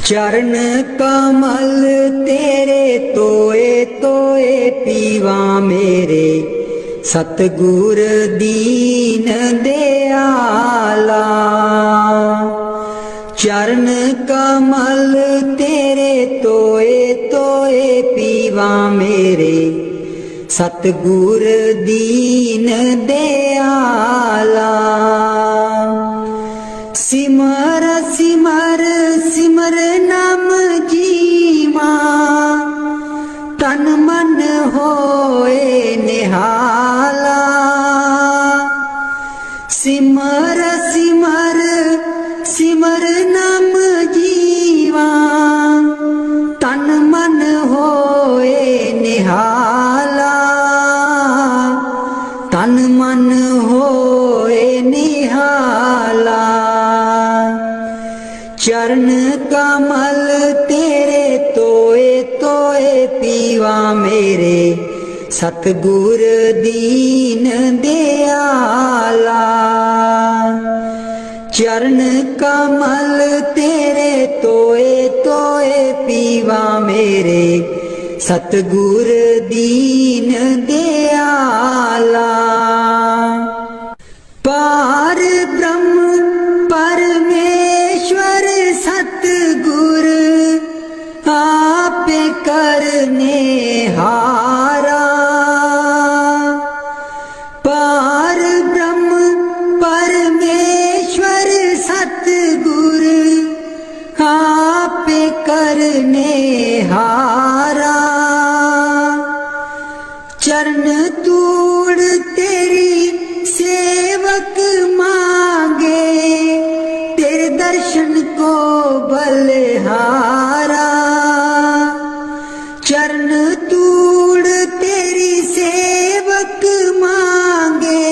चरण कमल तेरे तोए तोए पीवा मेरे, सतगुर दीन दयाला। चरण कमल तेरे तोए तोए पीवा मेरे, सतगुर दीन दयाला। सिमर सिमर सिमर नाम जीवा, तन मन होए निहाला। सिमर सिमर सिमर नाम जीवा, तन मन होए निहाला। तन मन होए निहाला। चरण कमल तेरे तोए तोए पीवा मेरे, सतगुर दीन दयाला। चरण कमल तेरे तोए तोए पीवा मेरे, सतगुर दीन दयाला। पार ब्रह्म परमेश्वर सतगुर, आपे करने हारा। पार ब्रह्म परमेश्वर सतगुर, आपे करने हारा। चरण तूड़ तेरी सेवक मांगे, तेरे दर्शन को बलिहारा। चरण तूड़ तेरी सेवक मांगे,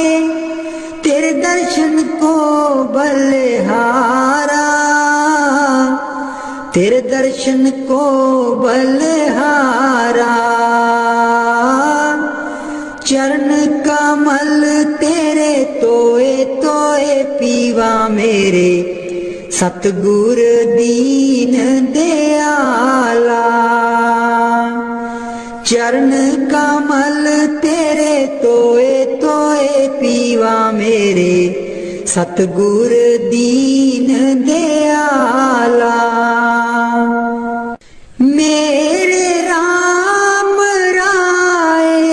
तेरे दर्शन को बलिहारा। तेरे दर्शन को बलिहारा। चरण कमल तेरे तोए तोए पीवा मेरे, सतगुर दीन दयाला। चरण कमल तेरे तोए तोए पीवा मेरे, सतगुर दीन दयाला। मेरे राम राय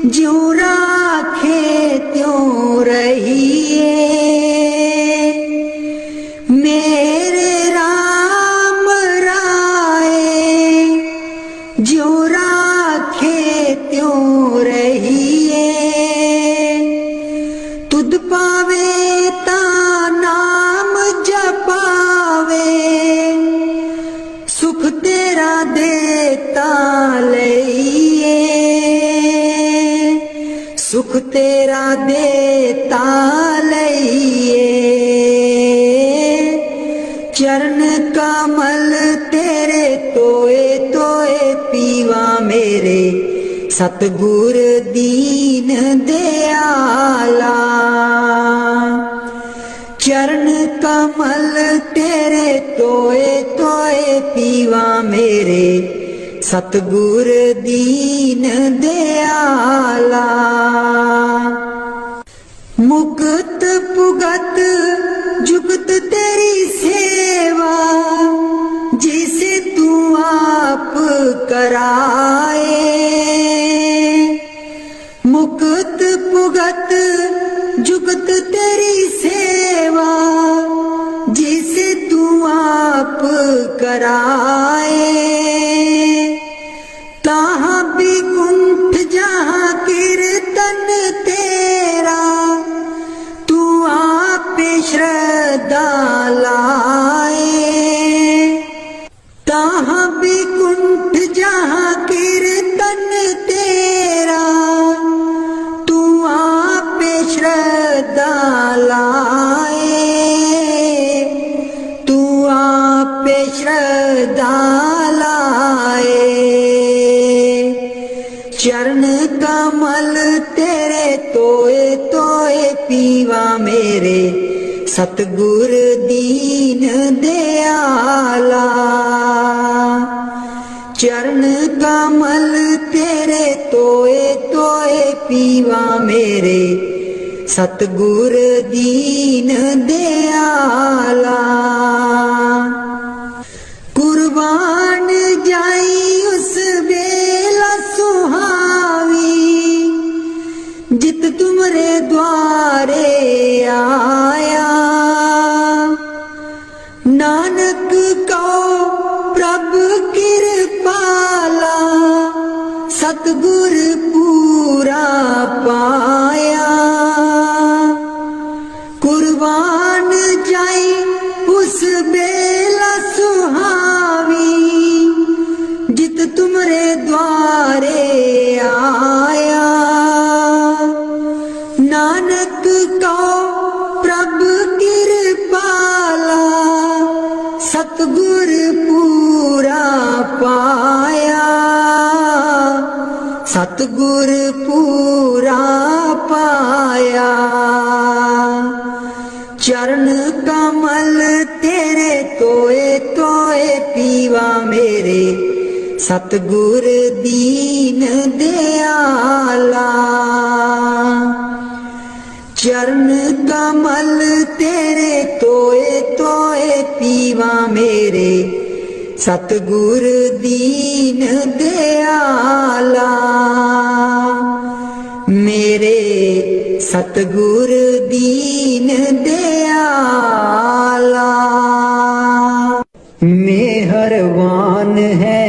ज्यों राखे त्यों रहिए। मेरे राम राय ज्यों राखे त्यों रहिए। तुध पावे ता नाम जपावे, सुख तेरा देता लइए। सुख तेरा देता लइए। चरण कमल तेरे तोए तोए पीवा मेरे, सतगुर दीन दयाला। चरण कमल तेरे तोए तोए पीवा मेरे, सतगुर दीन दयाला। मुक्त पुगत जुगत तेरी सेवा, जिसे तू आप कराए। मुक्त पुगत जुगत तेरी सेवा, जिसे तू आप कराए। ताहाँ भी कुंठ जहाँ कीर्तन तेरा, तू आप श्रद्धा लाए। ताहाँ भी कुंठ जहाँ कीर्तन तेरा, तू आप श्रद्धा लाए। तू आप श्रद्धा लाए। चरण कमल तेरे तोए तोए पीवा मेरे, सतगुर दीन दयाला। कमल तेरे तोए तोए पीवा मेरे सतगुर दीन दयाला। कुर्बान जाई उस बेला सुहावी जित तुमरे द्वारे आया। नानक को प्रभ कृपाला सतगुर पूरा पाया। कुर्बान जाई उस बेला सुहावी जित तुमरे द्वारे आया। नानक को प्रभ कृपाला सतगुर पूरा पाया। सतगुर पूरा पाया। चरण कमल तेरे तोए तोए पीवा मेरे सतगुर दीन दयाला। चरण कमल तेरे तोए तोए पीवा मेरे सतगुर दीन दयाला। मेरे सतगुर दीन दयाला। मेहरबान है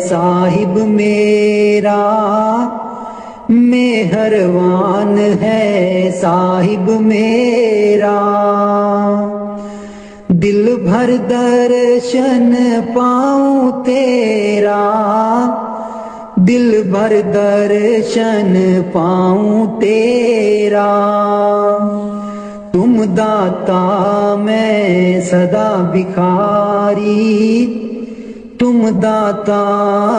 साहिब मेरा, मेहरबान है साहिब मेरा। दिल भर दर्शन पाऊं तेरा, दिल भर दर्शन पाऊं तेरा। तुम दाता मैं सदा भिखारी, तुम दाता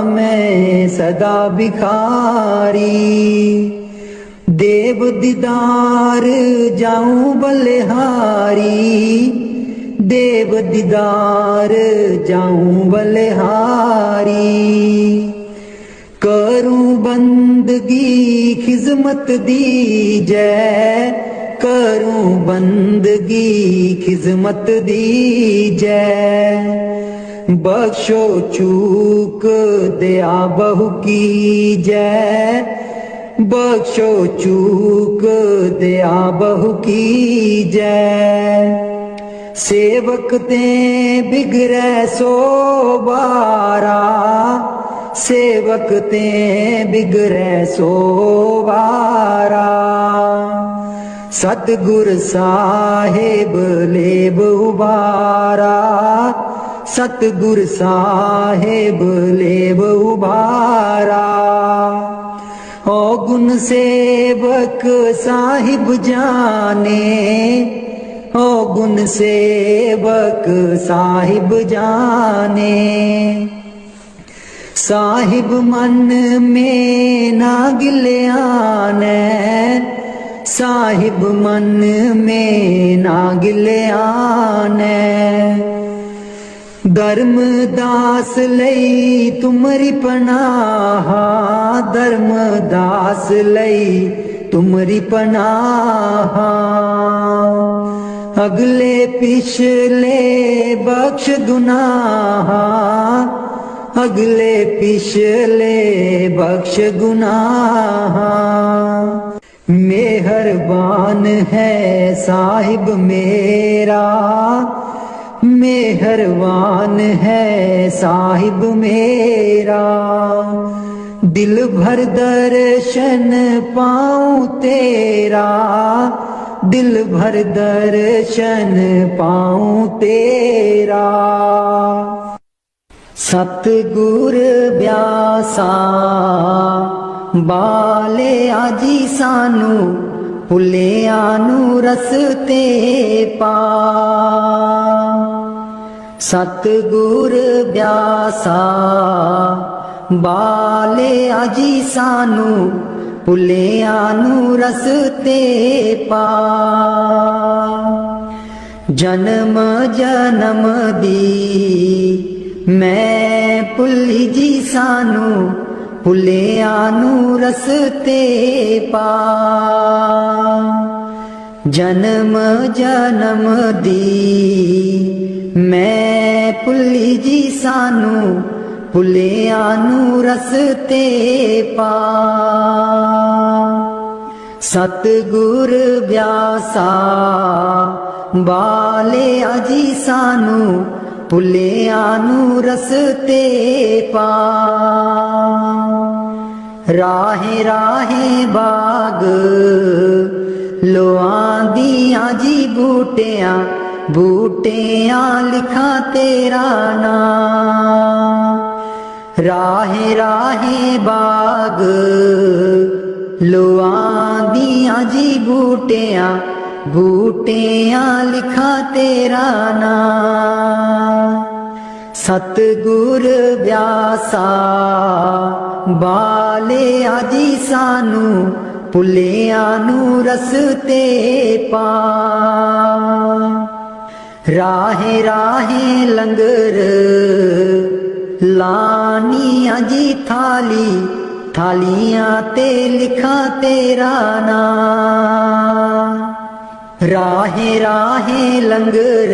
मैं सदा भिखारी। देव दीदार जाऊं बलिहारी, देव दीदार जाऊं बलिहारी। करूं बंदगी खिजमत दीजै, करूं बंदगी खिजमत दीजै। बख्शो चूक दया बहु कीजै, बख्शो चूक दया बहु कीजै। सेवक ते बिगड़ै सो बारा, सेवक ते बिगड़ै सो बारा। सतगुर साहेब लेब उबारा, सतगुर साहेब लेब उबारा। ओ गुण सेवक साहिब जाने, ओ गुण सेवक साहिब जाने। साहिब मन में ना गिल्याने, साहिब मन में ना गिल्याने। धर्मदास लई तुमरी पनाह, धर्मदास लई तुमरी पनाह। अगले पिछले बख्श गुनाह, अगले पिछले बख्श गुनाह। मेहरबान है साहिब मेरा, मेहरबान है साहिब मेरा। दिल भर दर्शन पाऊं तेरा, दिल भर दर्शन पाऊं तेरा। सतगुर ब्यासा बाले आजी सानू भुलिया नू रस्ते पा। सतगुर ब्यासा बाले आजी सानू भुलिया नू रस्ते पा। जन्म जन्म दी मैं भुली जी सानू ਭੁੱਲਿਆ ਨੂੰ ਰਸਤੇ ਪਾ। ਜਨਮ ਜਨਮ ਦੀ ਮੈਂ ਭੁੱਲੀ ਜੀ ਸਾਨੂੰ, ਭੁੱਲਿਆ ਨੂੰ ਰਸਤੇ ਪਾ। ਸਤਿਗੁਰ ਬਿਆਸਾ ਬਾਲਿਆ ਜੀ ਸਾਨੂੰ, ਭੁੱਲਿਆ ਨੂੰ ਰਸਤੇ ਪਾ। ਰਾਹੇ ਰਾਹੇ ਬਾਗ ਲੋਆਂ ਦੀਆਂ ਜੀ ਬੂਟਿਆਂ, ਬੂਟਿਆਂ ਲਿਖਾਂ ਤੇਰਾ ਨਾਂ। ਰਾਹੇ ਰਾਹੇ ਬਾਗ ਲੋਆਂ ਦੀਆਂ ਜੀ ਬੂਟਿਆਂ, ਬੂਟਿਆਂ ਲਿਖਾਂ ਤੇਰਾ ਨਾਂ। ਸਤਿਗੁਰ ਬਿਆਸਾ ਬਾਲਿਆ ਜੀ ਸਾਨੂੰ, ਭੁੱਲਿਆ ਨੂੰ ਰਸਤੇ ਪਾ। ਰਾਹੇ ਰਾਹੇ ਲੰਗਰ ਲਾਨੀਆਂ ਜੀ ਥਾਲੀ, ਥਾਲੀਆਂ ਤੇ ਲਿਖਾਂ ਤੇਰਾ ਨਾਂ। ਰਾਹੇ ਰਾਹੇ ਲੰਗਰ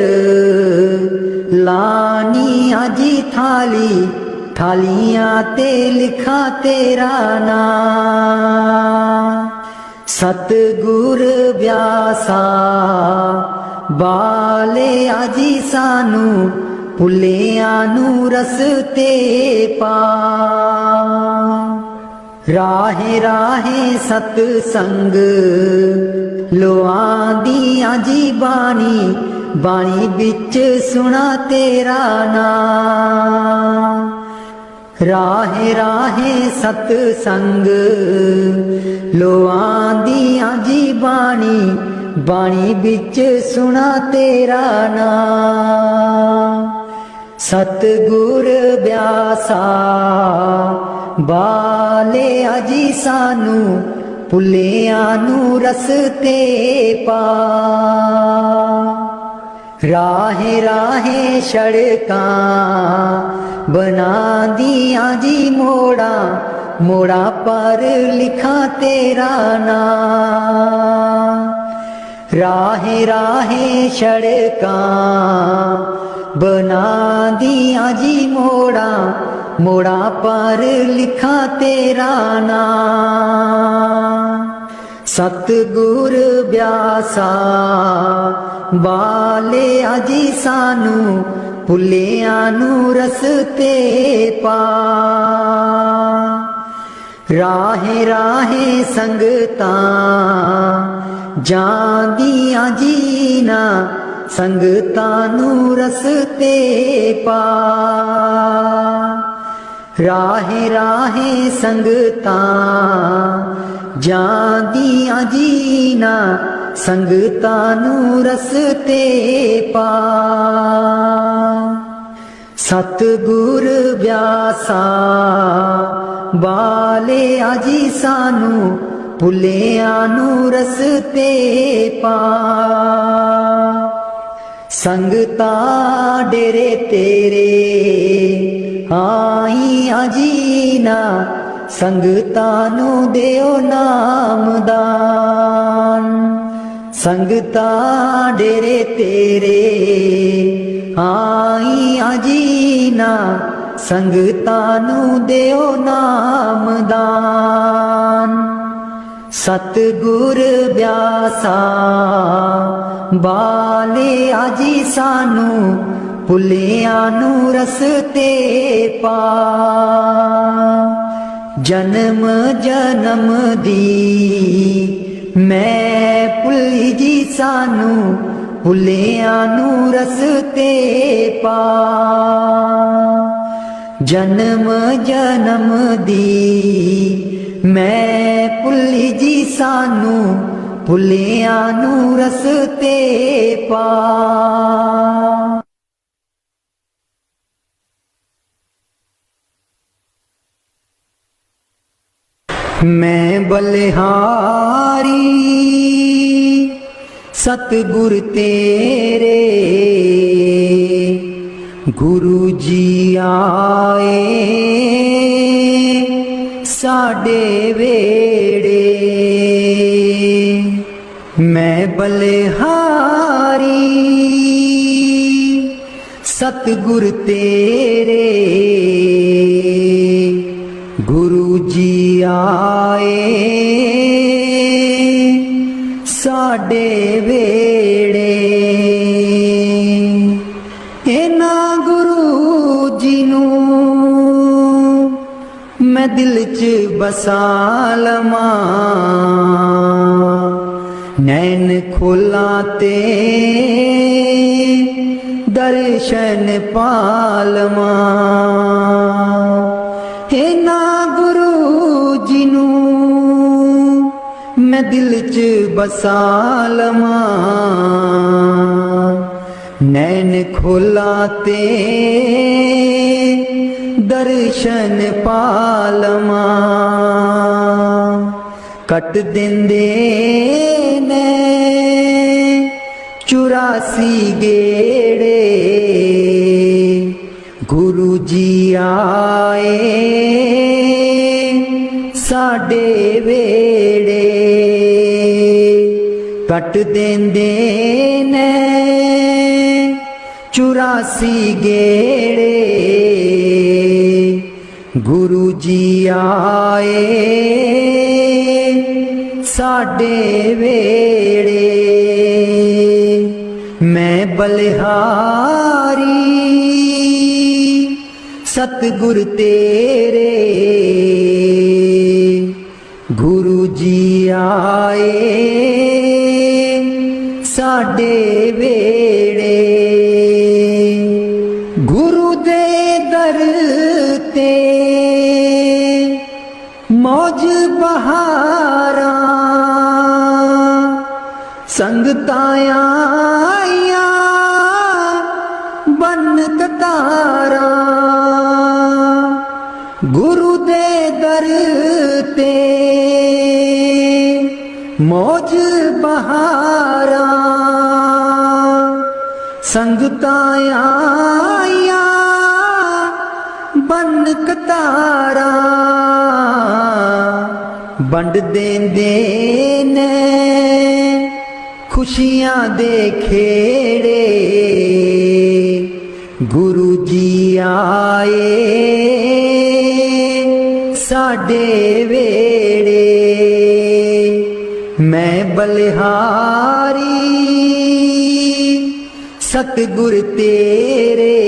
ਲਾਨੀਆਂ ਜੀ ਥਾਲੀ, ਥਾਲੀਆਂ ਤੇ ਲਿਖਾਂ ਤੇਰਾ ਨਾਂ। ਸਤਿਗੁਰ ਬਿਆਸਾ ਬਾਲਿਆ ਜੀ ਸਾਨੂੰ, ਭੁੱਲਿਆ ਨੂੰ ਰਸਤੇ ਪਾ। ਰਾਹੇ ਰਾਹੇ ਸਤ ਸੰਗ ਲੋਆਂ ਦੀਆਂ ਜੀ ਬਾਣੀ, ਬਾਣੀ ਵਿੱਚ ਸੁਣਾ ਤੇਰਾ ਨਾਂ। ਰਾਹੇ ਰਾਹੇ ਸਤ ਸੰਗ ਲੋਆਂ ਦੀਆਂ ਜੀ ਬਾਣੀ, ਬਾਣੀ ਵਿੱਚ ਸੁਣਾ ਤੇਰਾ ਨਾਂ। ਸਤਿਗੁਰ ਬਿਆਸਾ ਬਾਲਿਆ ਜੀ ਸਾਨੂੰ, ਭੁੱਲਿਆ ਨੂੰ ਰਸਤੇ ਪਾ। ਰਾਹੇ ਰਾਹੇ ਸੜਕਾਂ ਬਣਾ ਦੀਆਂ ਜੀ ਮੋੜਾਂ, ਮੋੜਾਂ ਪਰ ਲਿਖਾਂ ਤੇਰਾ ਨਾਂ। ਰਾਹੇ ਰਾਹੇ ਸੜਕਾਂ ਬਣਾ ਦੀਆਂ ਜੀ ਮੋੜਾਂ, ਮੋੜਾਂ ਪਰ ਲਿਖਾਂ ਤੇਰਾ ਨਾਂ। ਸਤਿਗੁਰ ਬਿਆਸਾ ਬਾਲਿਆ ਜੀ ਸਾਨੂੰ, ਭੁੱਲਿਆ ਨੂੰ ਰਸਤੇ ਪਾ। ਰਾਹੇ ਰਾਹੇ ਸੰਗਤਾਂ ਜਾਂਦੀਆਂ ਜੀ ਨਾ, ਸੰਗਤਾਂ ਨੂੰ ਰਸਤੇ ਪਾ। ਰਾਹੇ ਰਾਹੇ ਸੰਗਤਾਂ ਜਾਂਦੀਆਂ ਜੀ ਨਾ, ਸੰਗਤਾਂ ਨੂੰ ਰਸਤੇ ਪਾ। ਸਤਿਗੁਰ ਬਿਆਸਾ ਬਾਲਿਆ ਜੀ ਸਾਨੂੰ, ਭੁੱਲਿਆ ਨੂੰ ਰਸਤੇ ਪਾ। ਸੰਗਤਾਂ ਡੇਰੇ ਤੇਰੇ ਆਈਆਂ ਜੀ ਨਾ, ਸੰਗਤਾਂ ਨੂੰ ਦਿਓ ਨਾਮਦਾਨ। ਸੰਗਤਾਂ ਡੇਰੇ ਤੇਰੇ ਆਈਆਂ ਜੀ ਨਾ, ਸੰਗਤਾਂ ਨੂੰ ਦਿਓ ਨਾਮਦਾਨ। ਸਤਿਗੁਰ ਬਿਆਸਾ ਬਾਲਿਆ ਜੀ ਸਾਨੂੰ, ਭੁੱਲਿਆ ਨੂੰ ਰਸਤੇ ਪਾ। ਜਨਮ ਜਨਮ ਦੀ ਮੈਂ ਭੁੱਲੀ ਜੀ ਸਾਨੂੰ, ਭੁੱਲਿਆ ਨੂੰ ਰਸਤੇ ਪਾ। ਜਨਮ ਜਨਮ ਦੀ ਮੈਂ ਭੁੱਲੀ ਜੀ ਸਾਨੂੰ, ਭੁੱਲਿਆ ਨੂੰ ਰਸਤੇ ਪਾ। ਮੈਂ ਬਲਿਹਾਰੀ ਸਤਿਗੁਰ ਤੇਰੇ, ਗੁਰੂ ਜੀ ਆਏ साडे वेड़े। मैं बलिहारी सतगुर तेरे, गुरु जी आए साडे वेड़े। इन्हां गुरु जी नूं मैं दिल च बसा लवां, नैन खोला ते दर्शन पालवां। इन्हां गुरु जी नूं मैं दिल च बसा लवां, नैन खोला ते दर्शन पालवां। कट देंदे ने 84 गेड़े, गुरु जी आए साडे वेड़े। कट देंदे ने 84 गेड़े, गुरु जी आए साडे वेड़े। मैं बलिहारी सतगुर तेरे, गुरु जी आए साडे वेड़े। गुरु दे दर ते मौज बहारा, संगतां आईयां बन कतारा। गुरु दे दर ते मौज बहारा, संगतां आईयां बन कतारा। बंड देंदे ने खुशियां दे खेड़े, गुरु जी आए साडे वेड़े। मैं बलिहारी सतगुर तेरे,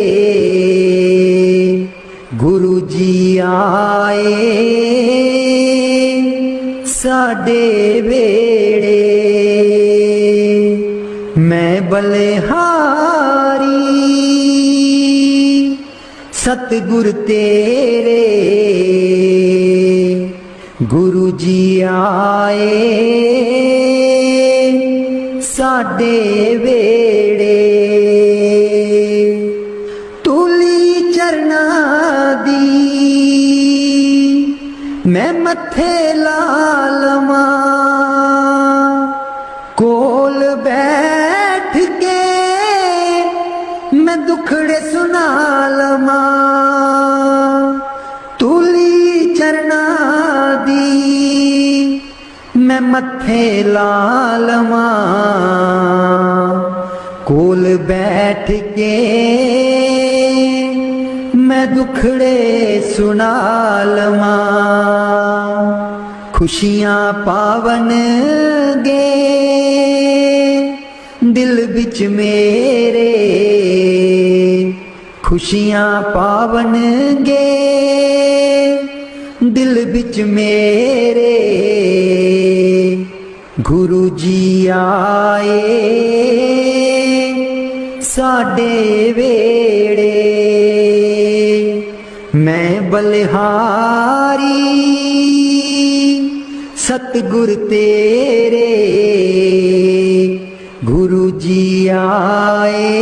गुरु जी आए साडे वेड़े। मैं बलिहारी सतगुर तेरे, गुरु जी आए साडे वेड़े। तूली चरना दी मैं मथे ला लवां, कोल बैठ के मैं दुखड़े सुना लवां। तूली चरना दी मैं मथे ला लवां, कोल बैठ के मैं दुखड़े सुना लवां। खुशियां पावन गे दिल बिच मेरे, खुशियां पावन गे दिल बिच मेरे। गुरु जी आए साडे वेड़े। मैं बलिहारी सतगुर तेरे, गुरु जी आए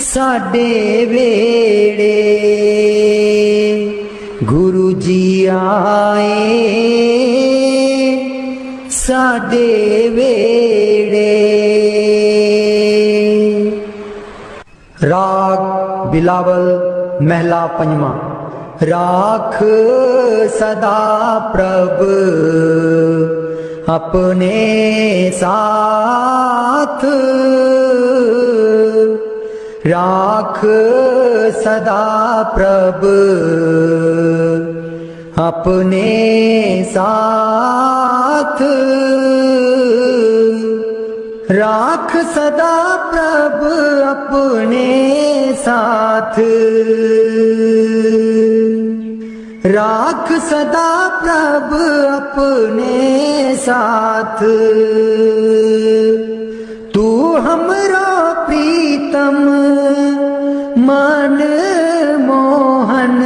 साडे वेड़े। गुरु जी आए साडे वेड़े। राग बिलावल महला पंजवा। राख सदा प्रभु अपने साथ, राख सदा प्रभु अपने साथ, राख सदा प्रभु अपने साथ, राख सदा प्रभु अपने साथ। तू हमरो प्रीतम मन मोहन,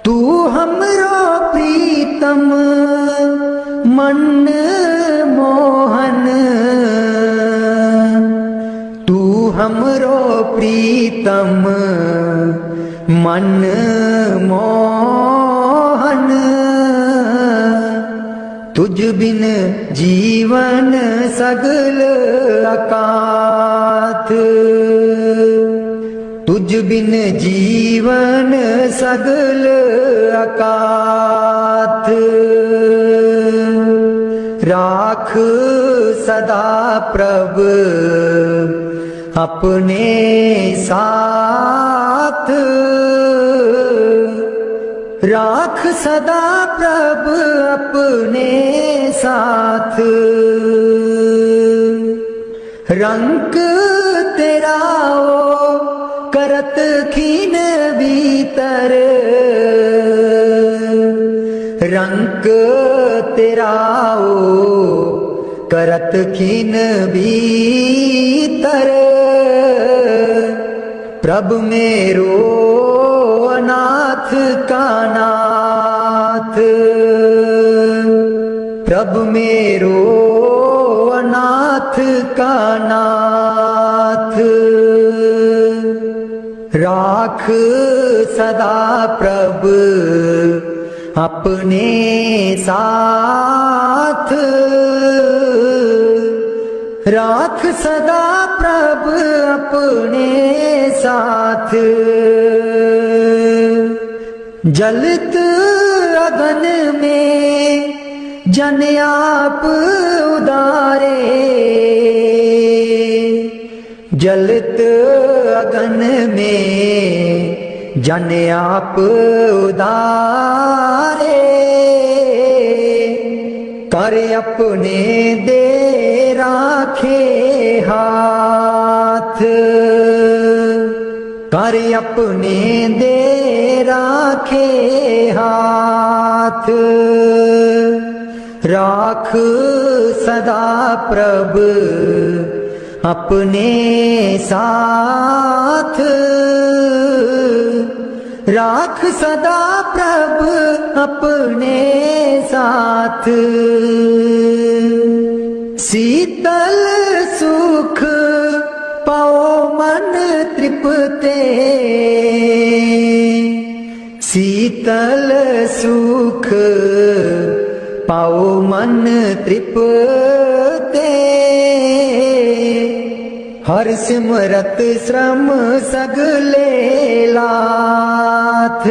तू हमरो प्रीतम मन मोहन, तू हमरो प्रीतम मन मोहन। तुझ बिन जीवन सगल अकाथ, तुझ बिन जीवन सगल अकाथ। राख सदा प्रभु अपने साथ, राख सदा प्रभु अपने साथ। रंग तेरा ओ करत खीन भीतर, रंग तेरा ओ करत खीन भीतर। प्रभु मेरो अनाथ का नाथ, प्रभु मेरो अनाथ का नाथ। राख सदा प्रभु अपने साथ, राख सदा प्रभु अपने साथ। जलत अगन में जन आप उदारे, जलत अगन में जन आप उदारे। कर अपने दे राखे हाथ, कर अपने दे राखे हाथ। राख सदा प्रभु अपने साथ, राख सदा प्रभु अपने साथ। शीतल सुख पाओ मन तृप्ते, शीतल सुख पाओ मन तृप्ते। हर सिमरत श्रम सगले लाथ,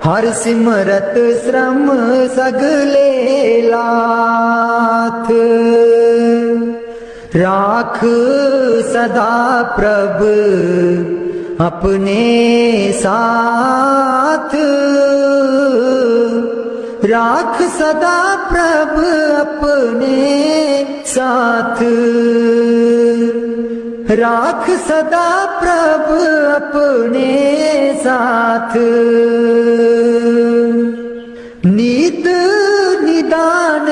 हर सिमरत श्रम सगले लाथ। राख सदा प्रभु अपने साथ, राख सदा प्रभु अपने साथ। राख सदा प्रभु अपने साथ। नीत निदान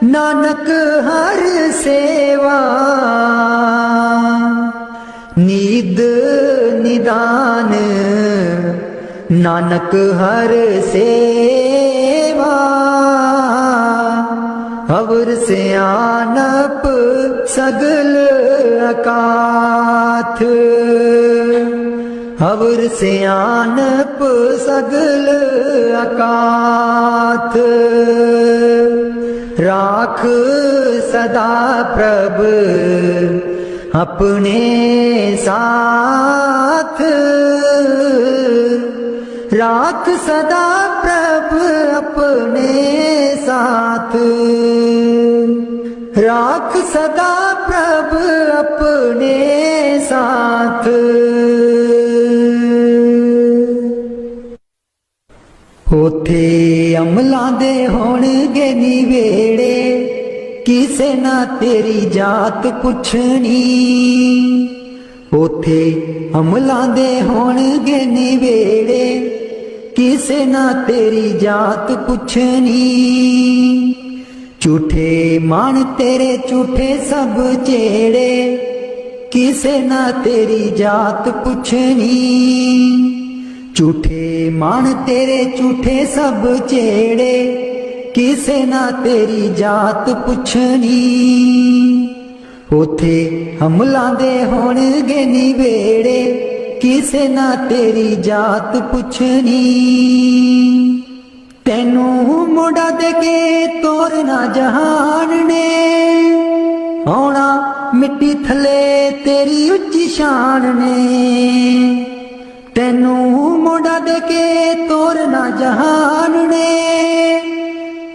नानक हर सेवा, नीद निदान नानक हर सेवा। अवर सियानप सगल अकाथ, अवर सियानप सगल अकाथ। राख सदा प्रभु अपने साथ राख सदा प्रभु अपने साथ, राख सदा प्रभु अपने साथ। उथे अमलां दे होणगे निवेड़े, किसे ना तेरी जात पुछनी। उथे अमलां दे होणगे निवेड़े, किसे ना तेरी जात पुछनी। झूठे मान तेरे झूठे सब चेड़े, किसे ना तेरी जात पुछनी। झूठे मान तेरे झूठे सब चेड़े, किसे ना तेरी जात पुछनी। उथे अमलां दे होणगे निवेड़े, किसे ना तेरी जात पुछनी। तैनू मोड़ा दे के तोरना जहान ने, आउणा मिट्टी थले तेरी उच्ची शान ने। तैनू मोड़ा दे के तोरना जहान ने,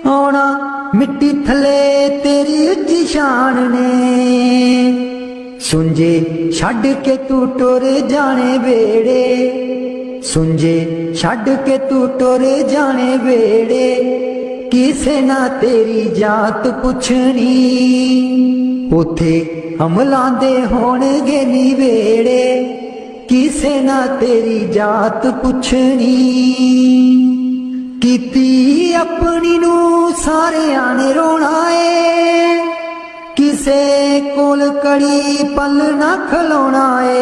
आउणा मिट्टी थले तेरी उच्ची शान ने। सुंजे छड्ड के तू टुर जाने वेड़े, सुंजे छड्ड के तू टुर जाने वेड़े, किसे ना तेरी जात पुछनी। उथे अमलां दे होणगे निवेड़े, किसे ना तेरी जात पुछनी। कीती अपनी नू सारियां ने रोना ए, किसे कोल कड़ी पल ना खलोना ए।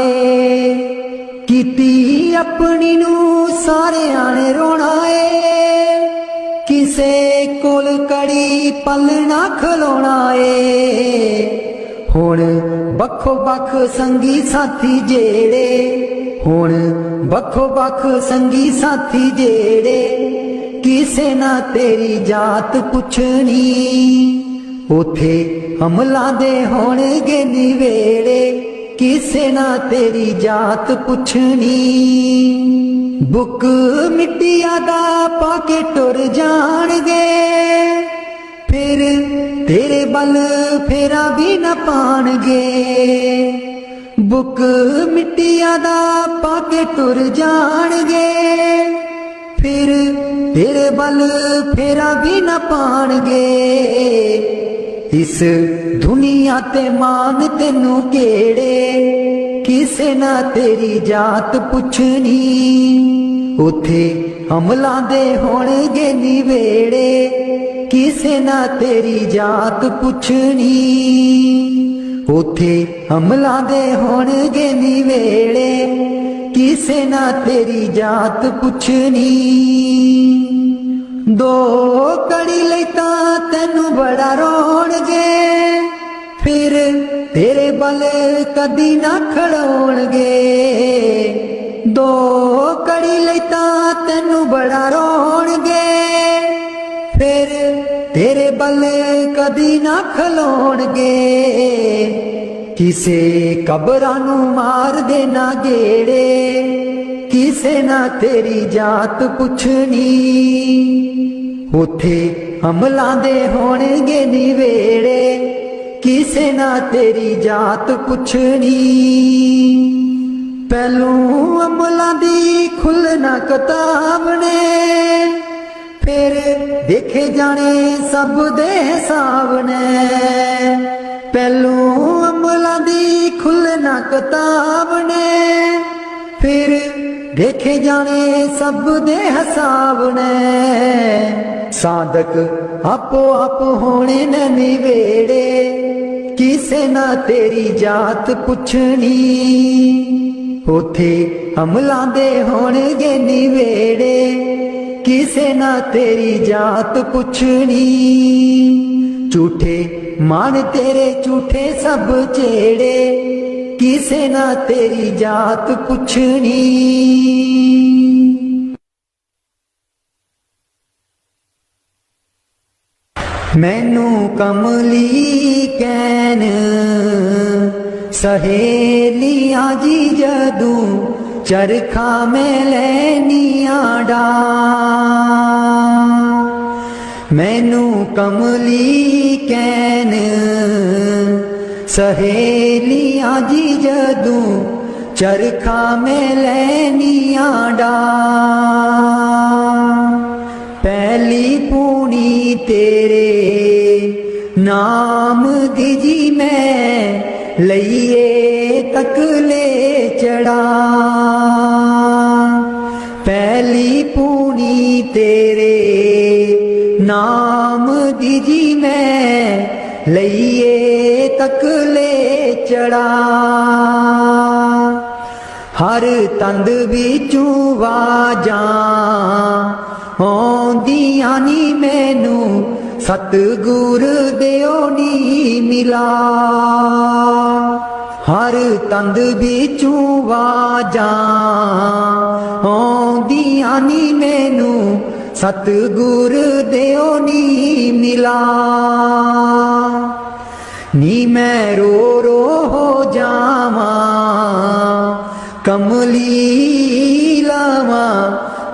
कीती अपनी नू सारियां ने रोना ए, किसे कोल कड़ी पल ना खलोना ए। हुण बखो बख संगी साथी जेड़े, हुण बखो बख संगी साथी जेड़े, किसे ना तेरी जात पुछनी। उथे अमलां दे होणगे निवेड़े, किसे ना तेरी जात पुछनी। बुक मिट्टिया दा पाके टुर जाणगे, फिर तेरे बल फेरा भी न पाणगे। बुक मिट्टिया दा पाके टुर जाणगे, फिर तेरे बल फेरा भी न पाणगे। इस दुनिया ते मान तेनू केड़े, किसे ना तेरी जात पुछनी। उथे अमलां दे होणगे निवेड़े, किसे ना तेरी जात पुछनी। उथे अमलां दे होणगे निवेड़े, किसे ना तेरी जात पुछनी। दो कड़ी लई तां तैनू बड़ा रोणगे, फिर तेरे बल कदी ना खड़ोणगे। दो कड़ी लई तां तैनू बड़ा रोणगे, फिर तेरे बल कदी ना खलोणगे। किसे कबरां नू मार देना गेड़े, किसे ना तेरी जात पुछनी। उथे अमलां दे होणगे निवेड़े, किसे ना तेरी जात पुछनी। पहलू अमलां दी खुलना किताब ने, फिर देखे जाने सब दे हिसाब ने। पहलू अमलां दी खुलना किताब ने, फिर देखे जाने सब दे हिसाब ने। साधक आपो आप होने न निवेड़े, किसे ना तेरी जात पुछनी। उथे अमलां दे होणगे निवेड़े, किसे ना तेरी जात पुछनी। झूठे मान तेरे झूठे सब चेड़े, किसे ना तेरी जात पुछनी। मैनू कमली कैन सहेलियां जी जदूं चरखा में लैनियां डा मैनू कमली कैन सहेलियां जी जदूं चरखा में लैनियां डा पहली पूनी तेरे नाम दी जी मैं लइए तकले चढ़ा पहली पूनी तेरे नाम दी जी मैं लइए तकले चढ़ा हर तंद विचों वाजां आउंदियां नी मैनू सतगुर दिओ नी मिला हर तंद विचों वाजां आउंदियां नी मैनू सतगुर दिओ नी मिला नी मैं रो रो हो जावां कमली लावां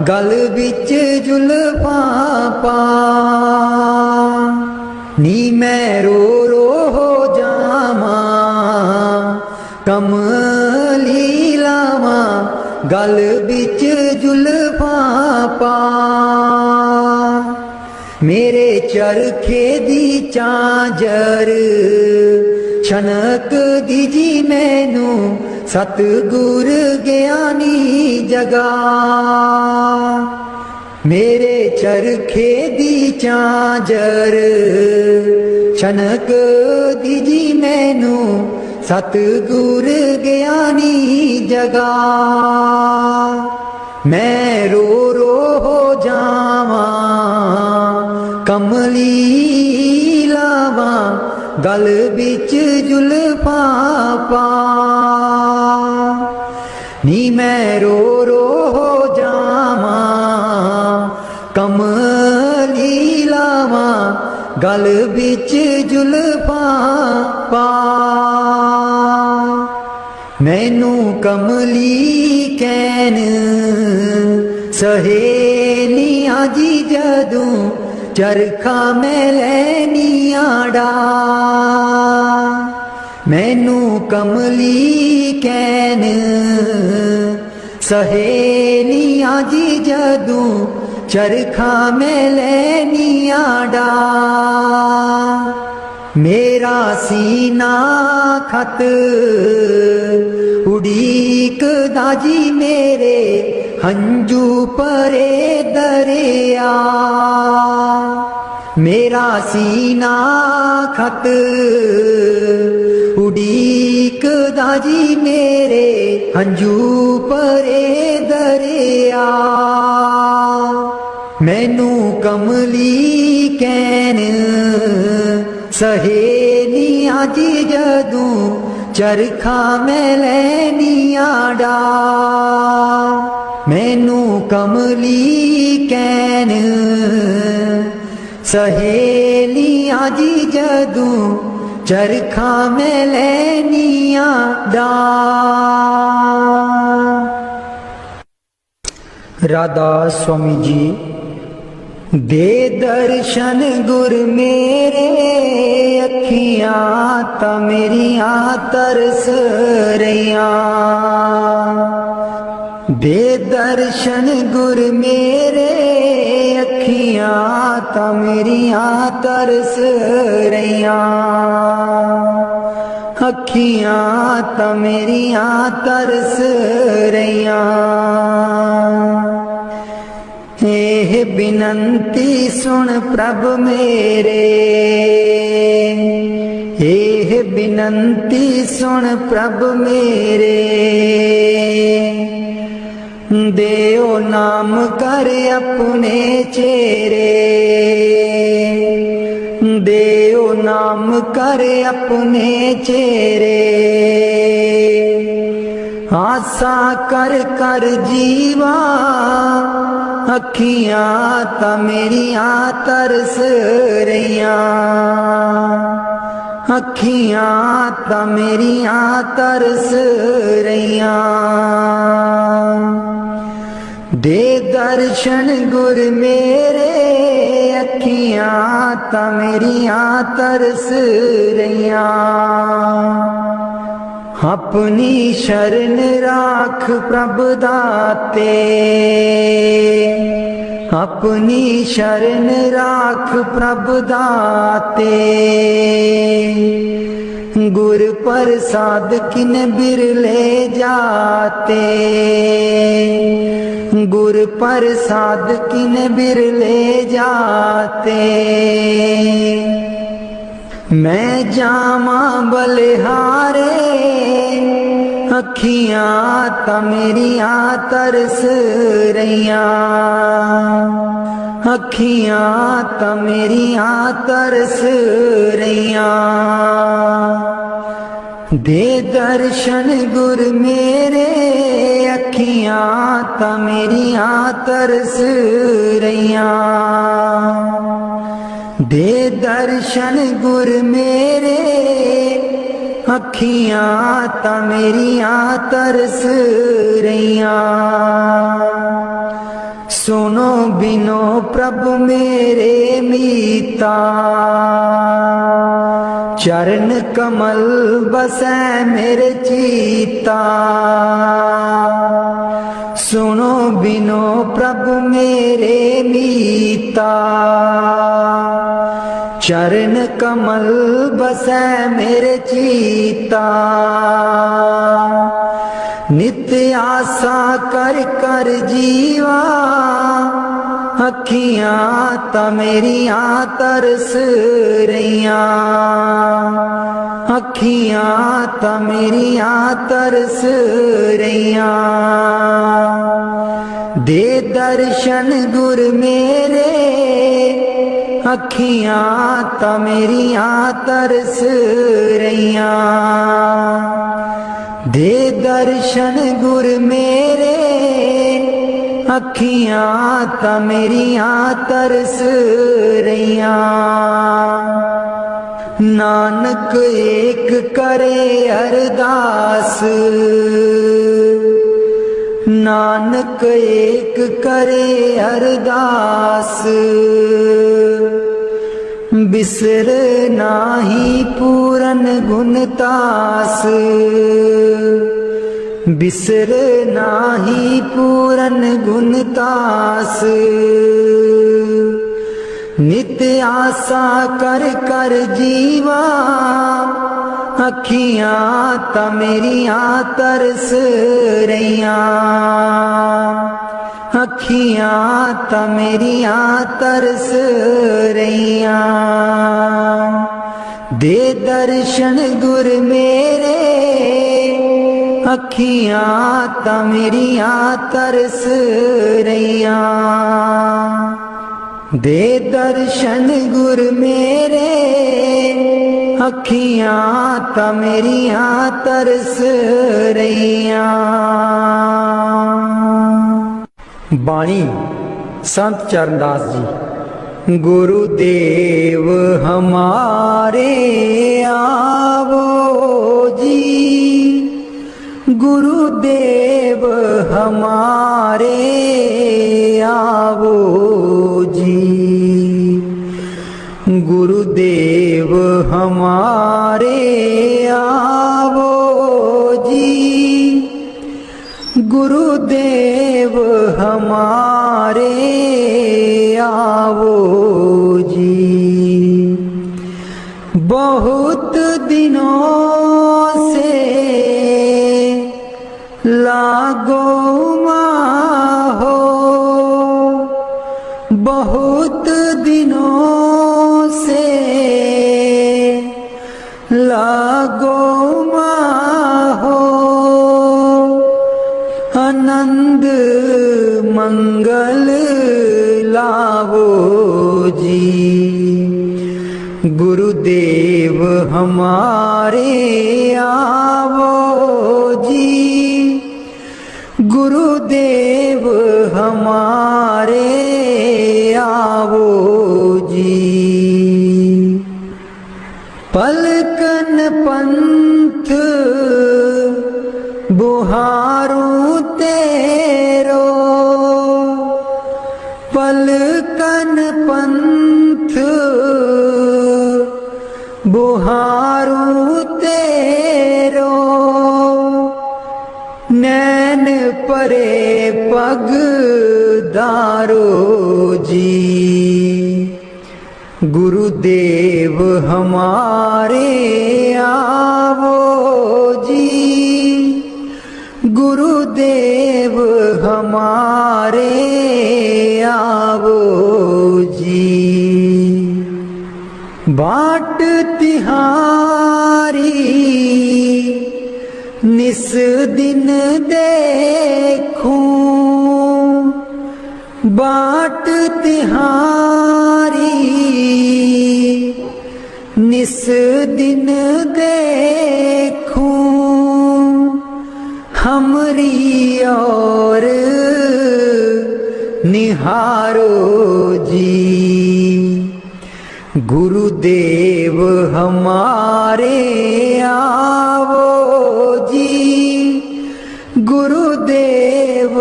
गल बिच जुल्फां पा नी मैं रो रो हो जावां कमली लावां गल बिच जुल्फां पा मेरे चरखे दी चांजर छनक दी जी मैनू सतगुर ज्ञानी जगा मेरे चरखे दी चांजर छनक दी जी मैनू सतगुर ज्ञानी जगा मैं रो रो हो जावां कमली लावां गल बिच जुल्फां पा नी मैं रो रो हो जावां कमली लावां गल बिच जुल्फां पा मैनू कमली कैन सहेलियां जी जदूं चरखा में लैनियां डा मैनू कमली कैन सहेलियां जी जदूं चरखा में लैनियां डा मेरा सीना खत उड़ीकदा जी मेरे हंजू परे दरिया मेरा सीना खत उड़ीकदा जी मेरे हंजू परे दरिया मैनू कमली कैन सहेलियां जी जदूं चरखा में लैनियां डा मैनू कमली कैन सहेलियां जी जदूं चरखा में लैनियां डा राधा स्वामी जी दे दर्शन गुर मेरे अखियां ता मेरियां तरस रहियां दे दर्शन गुर मेरे अखियां ता मेरियां तरस रहियां अखियां ता मेरियां तरस रहियां एह बिनंती सुन प्रभ मेरे एह बिनंती सुन प्रभ मेरे देओ नाम कर अपने चेरे देओ नाम कर अपने चेरे आसा कर कर जीवा अखियां ता मेरियां तरस रहियां अखियां तां मेरियां तरस रहियां। दे दर्शन गुर मेरे, अखियां तां मेरियां तरस रहियां। अपनी शरण राख प्रभ दाते, अपनी शरण राख प्रभ दाते। गुर प्रसाद किन बिरले जाते, गुर प्रसाद किन बिरले जाते। मैं जामा बलिहारे, अखियां तां मेरियां तरस रहियां। अखियां तां मेरियां तरस रहियां। दे दर्शन गुर मेरे, अखियां तां मेरियां तरस रहियां। दे दर्शन गुर मेरे, अखियां तां मेरियां तरस रहियां। सुनो बिनो प्रभु मेरे मीता, चरण कमल बसै मेरे चीता। सुनो बिनो प्रभु मेरे मीता, चरण कमल बसै मेरे चीता। नित्य आशा कर कर जीवा, अखियां तां मेरियां तरस रहियां। अखियां तां मेरियां तरस रहियां। दे दर्शन गुर मेरे, अखियां तां मेरियां तरस रहियां। दे दर्शन गुर मेरे, अखियां तां मेरियां तरस रहियां। नानक एक करे अरदास, नानक एक करे अरदास। बिसर नाही पूरन गुणतास, बिसर नाही पूरन गुणतास। नित्य आशा कर कर जीवा, अखियां तां मेरियां तरस रहियां। अखियां तां मेरियां तरस रहियां। दे दर्शन गुर मेरे, अखियां तां मेरियां तरस रहियां। दे दर्शन गुर मेरे, अखियां तां मेरियां तरस रहियां। बाणी संत चरणदास जी। गुरुदेव हमारे आवो जी, गुरुदेव हमारे आवो जी। गुरुदेव हमारे आवो जी, गुरुदेव हमारे आवो जी। बहुत दिनों से लागो माहो, बहुत दिनों से लागो माहो। आनंद मंगल लावो जी। गुरुदेव हमारे आवो जी, गुरुदेव हमारे आवो जी। पलक पंथ बुहारूं तेरो, पलकन पंथ बुहारूं तेरो, नैन परे पग दारो जी। गुरुदेव हमारे आवो जी, गुरुदेव हमारे आवो जी। बाट तिहारी निस दिन देखूं, बाट तिहारी निस दिन देखूं, हमरी और निहारो जी। गुरुदेव हमारे आवो जी, गुरुदेव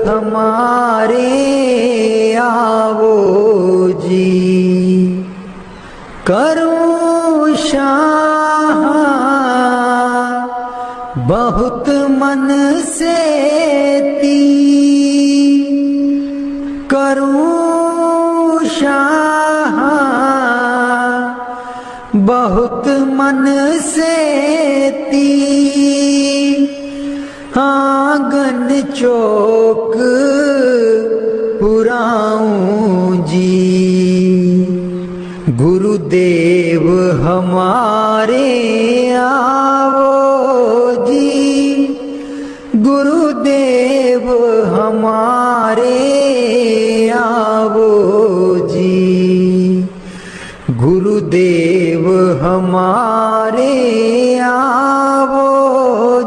हमारे आवो जी। करूं शाह बहुत मन से ती, करूं शाह बहुत मन से ती, आंगन चौक पुराऊं जी। गुरुदेव हमारे आवो जी, गुरुदेव हमारे आवो जी। गुरुदेव हमारे आवो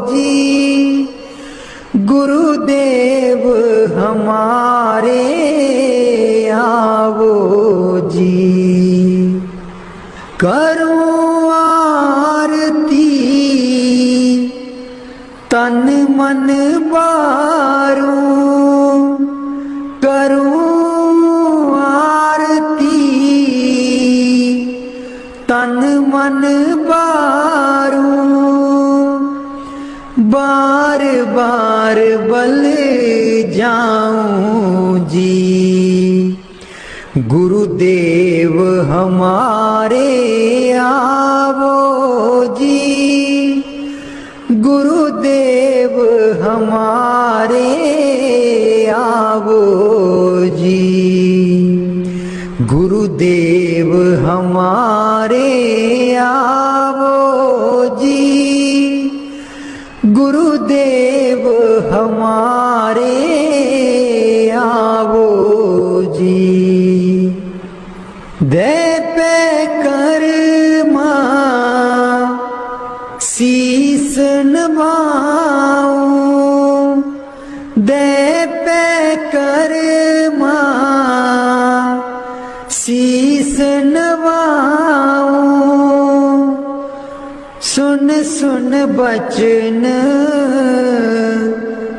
जी, गुरुदेव हमारे आवो जी। करूं आरती तन मन बारूं, करूं आरती तन मन बारूं, बार बार बल जाऊं जी। गुरुदेव हमारे आवो जी, गुरुदेव हमारे आवो जी। गुरुदेव हमारे आवो जी, गुरुदेव हमारे आवो जी। दे पे कर्मा शीस नवाऊं, दे पे कर्मा शीस नवाऊं, सुन सुन बचन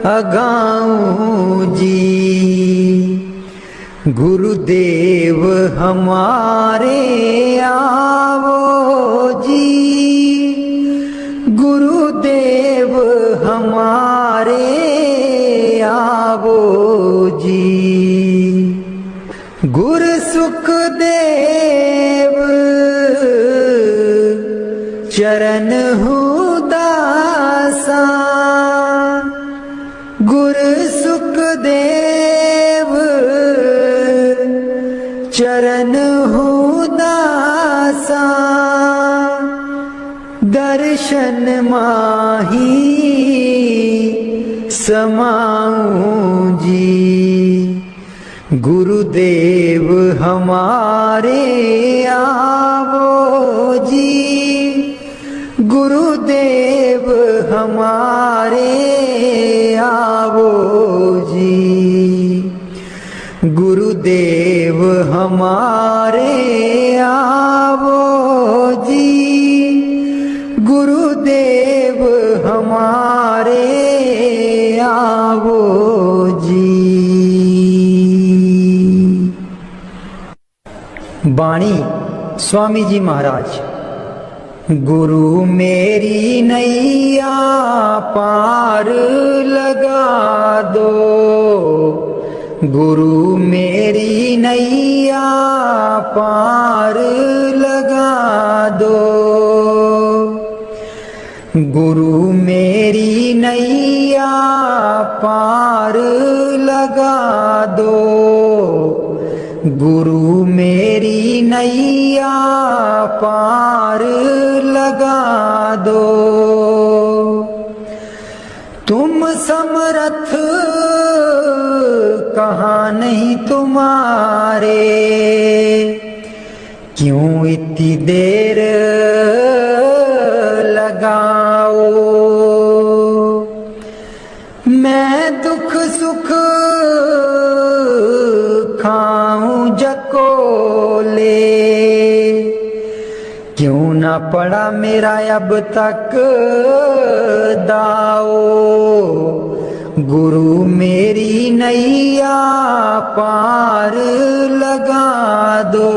अगाऊं जी। गुरुदेव हमारे आवो जी, गुरुदेव हमारे आवो जी। गुरु सुखदेव चरण दासा, गुरु सुखदेव चरण दासा, दर्शन माही समाऊं जी। गुरुदेव हमारे आवो जी, गुरुदेव हमारे आवो जी। गुरुदेव हमारे आवो जी, हमारे आवो जी। बाणी स्वामी जी महाराज। गुरु मेरी नैया पार लगा दो, गुरु मेरी नैया पार लगा दो, गुरु मेरी नैया पार लगा दो, गुरु मेरी नैया पार लगा दो। तुम समर्थ कहाँ नहीं तुम्हारे, क्यों इतनी देर लगाओ। मैं दुख सुख खाऊं जकोले, क्यों ना पड़ा मेरा अब तक दाओ। गुरु मेरी नैया पार लगा दो,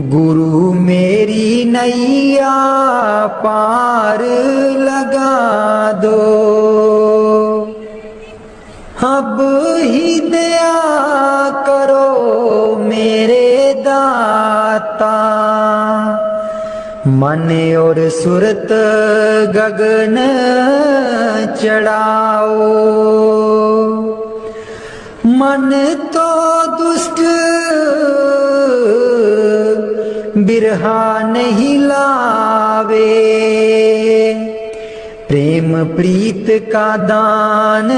गुरु मेरी नैया पार लगा दो। अब ही दया करो मेरे दाता, मन और सुरत गगन चढ़ाओ। मन तो दुष्ट बिरहा नहीं लावे, प्रेम प्रीत का दान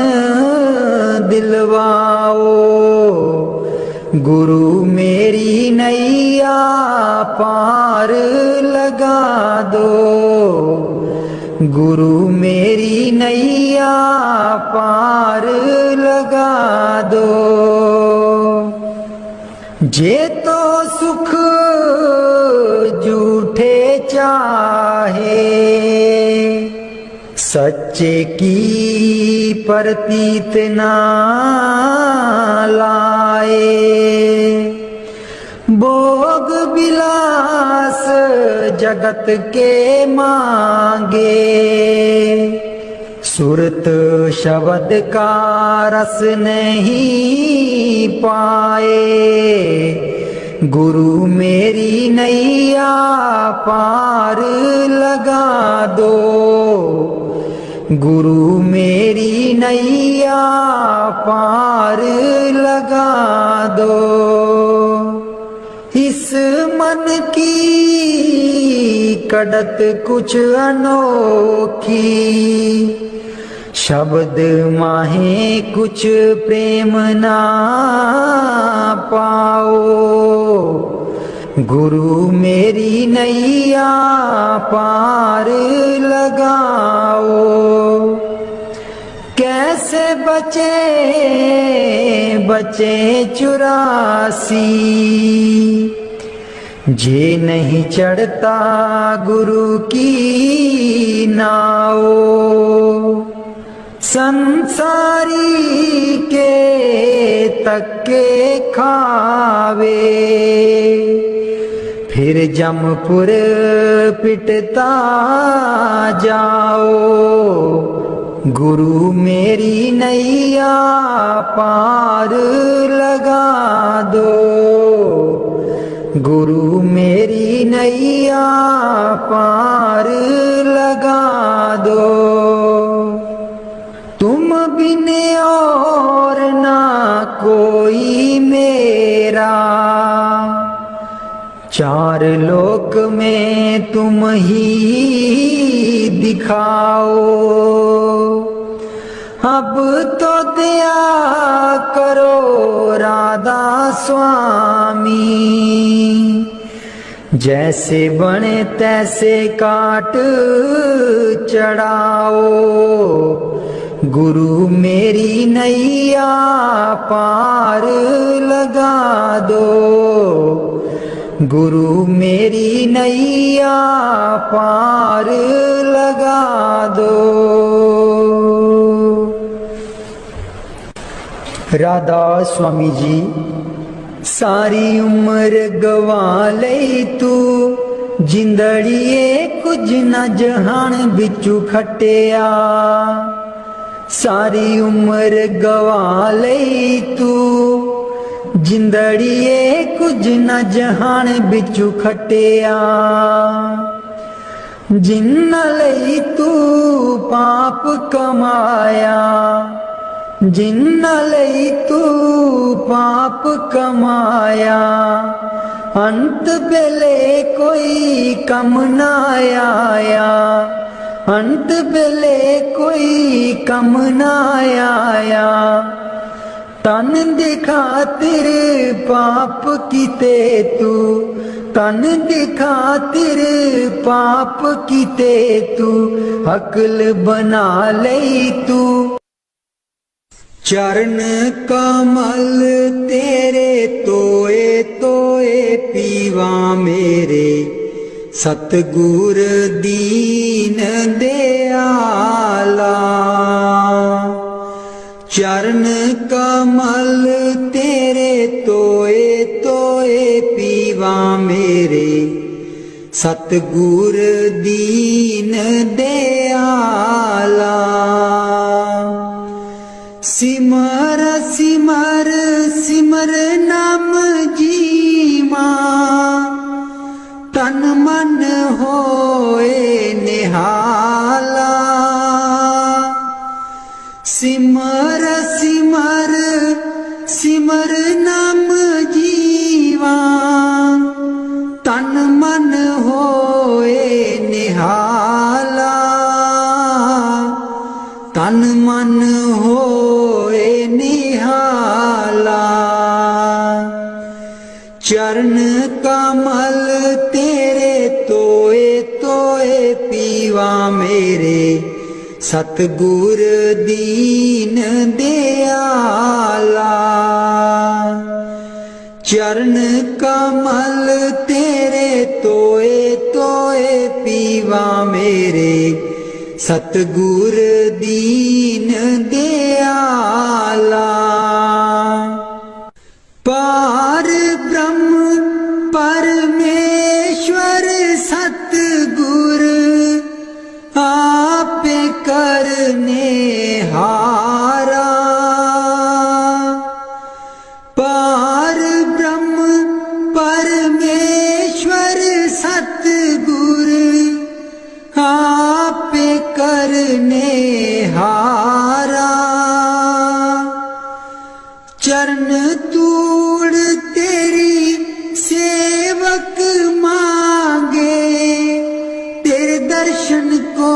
दिलवाओ। गुरु मेरी नैया पार लगा दो, गुरु मेरी नैया पार लगा दो। जे तो सुख झूठे चाहे, सच्चे की प्रतीत ना लाए। भोग विलास जगत के मांगे, सुरत शब्द का रस नहीं पाए। गुरु मेरी नैया पार लगा दो, गुरु मेरी नैया पार लगा दो। इस मन की कड़त कुछ अनोखी, शब्द माहे कुछ प्रेम ना पाओ। गुरु मेरी नैया पार लगाओ। कैसे बचे बचे 84, जे नहीं चढ़ता गुरु की नाओ। संसारी के तक्के खावे, फिर जमपुर पिटता जाओ। गुरु मेरी नैया पार लगा दो, गुरु मेरी नैया पार लगा दो। तुम बिन और ना कोई मेरा, चार लोक में तुम ही दिखाओ। अब तो दया करो राधा स्वामी, जैसे बने तैसे काट चढ़ाओ। गुरु मेरी नैया पार लगा दो, गुरु मेरी नैया पार लगा दो। राधा स्वामी जी सारी उम्र गवा लई तू, जिंदड़िए कुछ न जहान बिचू खटिया। सारी उम्र गवा लई तू, जिंदड़िए कुछ न जहान बिचू खटिया। जिन्ना लई तू पाप कमाया, जिन्ना लई तू पाप कमाया। अंत बेले कोई कम ना आया, अंत बेले कोई कम ना आया। तन दी खातिर पाप कीते तू, तन दी खातिर पाप कीते तू। अकल बना लई तू। चरण कमल तेरे तोए तोए पीवा मेरे, सतगुर दीन दयाला। चरण कमल तेरे तोए तोए पीवा मेरे, सतगुर दीन दयाला। सिमर सिमर सिमर नाम जीवा, तन मन होए निहाला। सिमर सिमर सिमर नाम जीवा, तन मन होए निहाला। तन मन होए निहाला। चरण कमल तेरे तोए तोए पीवा मेरे, सतगुर दीन दयाला। चरण कमल तेरे तोए तोए पीवा मेरे, सतगुर दीन दयाला। पार ब्रह्म परमेश्वर सतगुर, आपे करने हारा। पार ब्रह्म परमेश्वर सतगुर, आपे करने हारा। चरण तूड़ तेरी सेवक मांगे, तेरे दर्शन को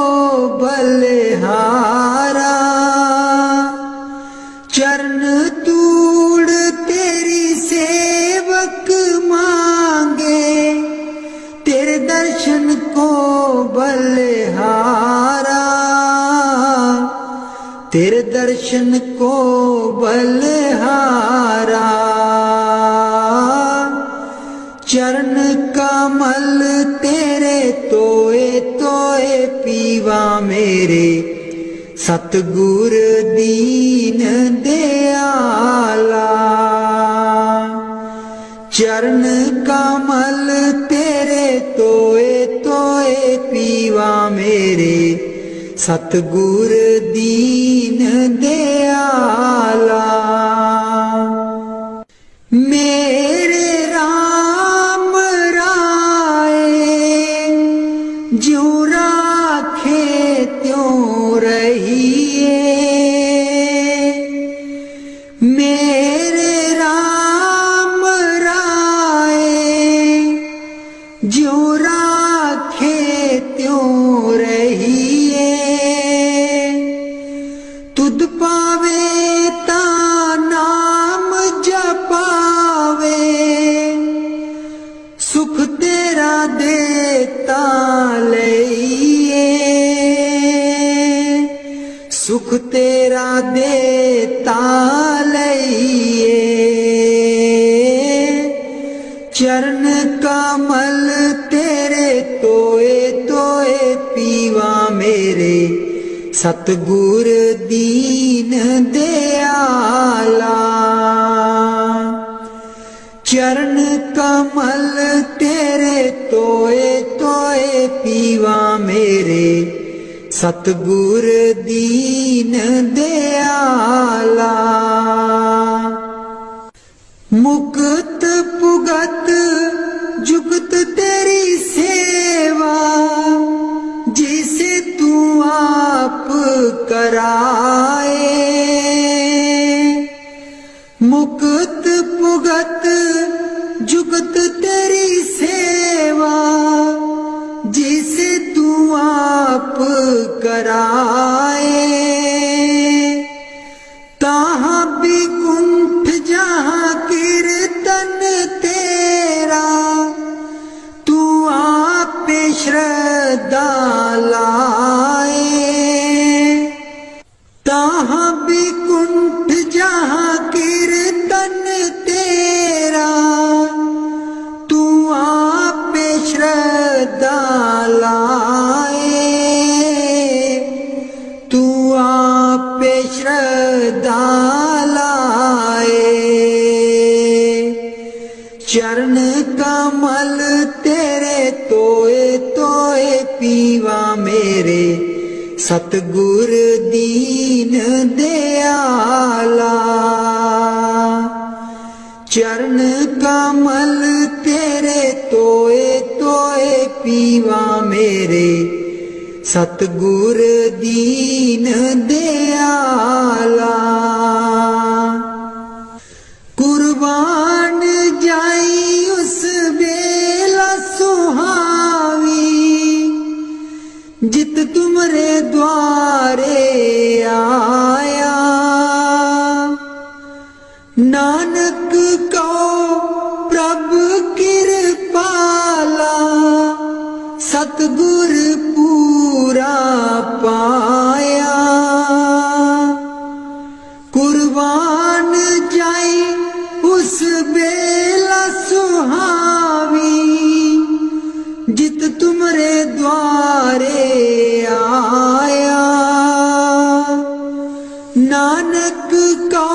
बलिहारा। चरण तूड़ तेरी सेवक मांगे, तेरे दर्शन को बलिहारा। तेरे दर्शन को बलिहारा। चरण कमल तेरे तोए तोए पीवा मेरे, सतगुर दीन दयाला। चरण कमल तेरे तोए तोए पीवा मेरे, सतगुर दीन दयाला। मेरे राम राय ज्यों राखे त्यों रहिए। मेरे राम राय ज्यों राखे त्यों रहिए। तुद पावे ता नाम जपावे, सुख तेरा देता लइए। सुख तेरा देता लइए। चरण कमल तेरे तोए तोए पीवा मेरे सतगुर दीन दयाला। चरण कमल तेरे तोए तोए पीवा मेरे सतगुर दीन दयाला। मुक्त पुगत जुगत तेरी सेवा जिसे तू आप कराए। मुक्त पुगत जुगत तेरी सेवा जिसे तू आप कराए। ताहाँ भी कुंठ जहाँ कीर्तन तेरा तू आप श्रद्धा लाए। ताहाँ भी कुंठ जहाँ कीर्तन तेरा तू आप श्रद्धा लाए। तू आप श्रद्धा लाए। चरण कमल तेरे तोए तोए पीवा मेरे सतगुर दीन दयाला। चरण कमल तेरे तोए तोए पीवा मेरे सतगुर दीन दयाला। कुर्बान जाई उस बेला सुहावी जित तुमरे द्वारे आया। नानक को प्रभु कृपाला सतगुर पूरा पाया। कुर्बान जाई उस बेला सुहावी जित तुमरे द्वारे आया। नानक को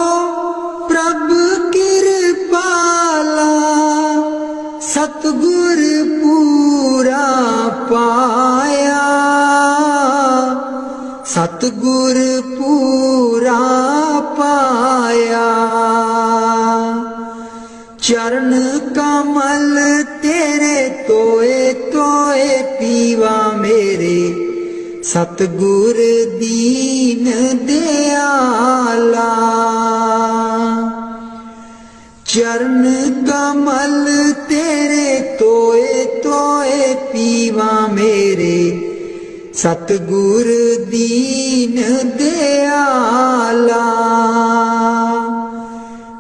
प्रभु कृपाला सतगुर पूरा पाया। सतगुर पूरा पाया। चरण कमल तेरे तोए तोए पीवा मेरे सतगुर दीन दयाला। चरण कमल तेरे तोए तोए पीवा मेरे सतगुर दीन दयाला।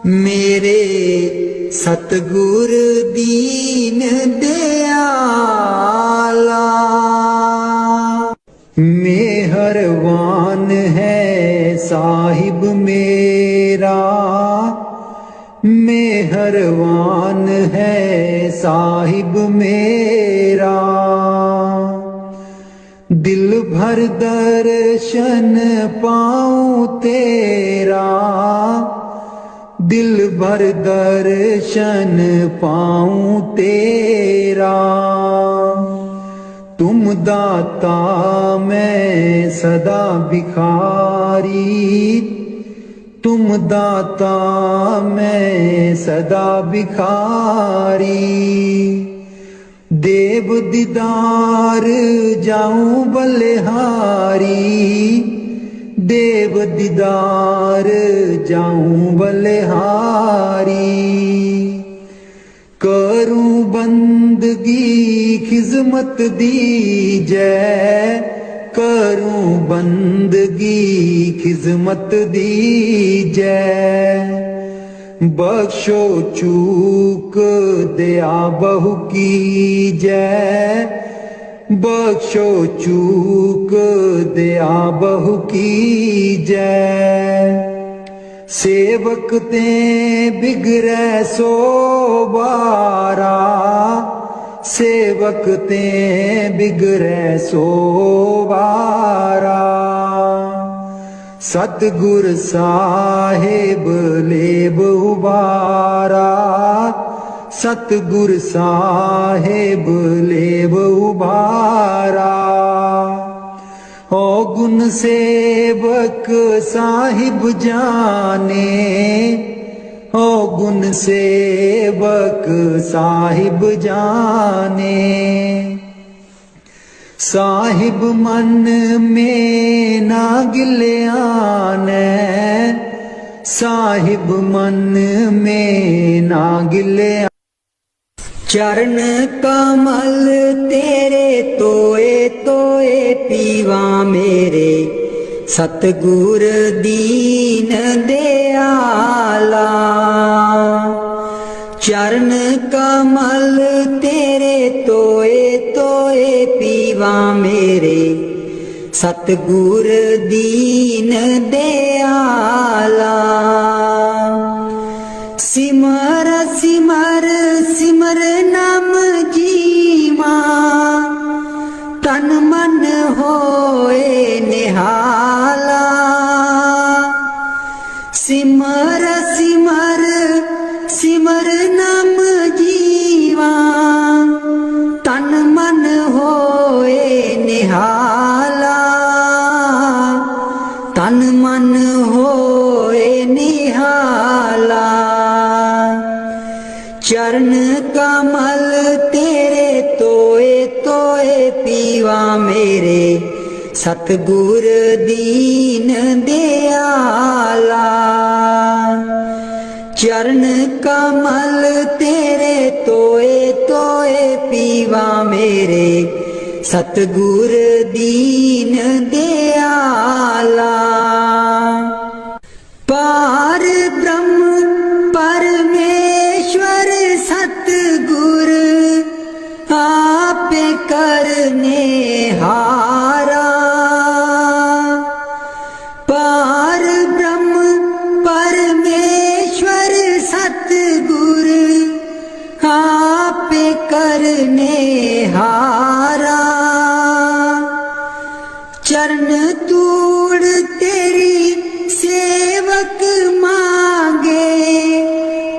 मेरे सतगुर दीन दयाला। मेहरबान है साहिब मेरा। मेहरबान है साहिब मेरा। दिल भर दर्शन पाऊं तेरा। दिल भर दर्शन पाऊं तेरा। तुम दाता मैं सदा भिखारी। तुम दाता मैं सदा भिखारी। देव दीदार जाऊं बलिहारी। देव दीदार जाऊं बलिहारी। करूं बंदगी खिजमत दीजै। करूं बंदगी खिजमत दीजै। बख्शो चूक दया बहु कीजै। बख्शो चूक दया बहु कीजै। सेवक ते बिगड़ै सो बारा। सेवक ते बिगड़े सो वारा। सतगुर साहिब लेब उबारा, सतगुर साहिब लेब उबारा। ओ गुण सेवक साहिब जाने, ओ गुण सेवक साहिब जाने। साहिब मन में ना गिल्याने, साहिब मन में ना गिल्या। चरण कमल तेरे तोए तोए पीवा मेरे, सतगुर दीन दयाला। चरण कमल तेरे तोए तोए पीवा मेरे, सतगुर दीन दयाला। सिमर सिमर सिमर नाम जीवा, तन मन होए निहाला। सिमर सिमर सिमर नाम जीवा, तन मन होए निहाला। तन मन होए निहाला। चरण कमल तेरे तोए तोए पीवा मेरे, सतगुर दीन दयाला। चरण कमल तेरे तोए तोए पीवा मेरे, सतगुर दीन दयाला। पार ब्रह्म परमेश्वर सतगुर, आपे करने हारा। पार ब्रह्म परमेश्वर सतगुर, आपे करने हारा। चरण तूड़ तेरी सेवक मांगे,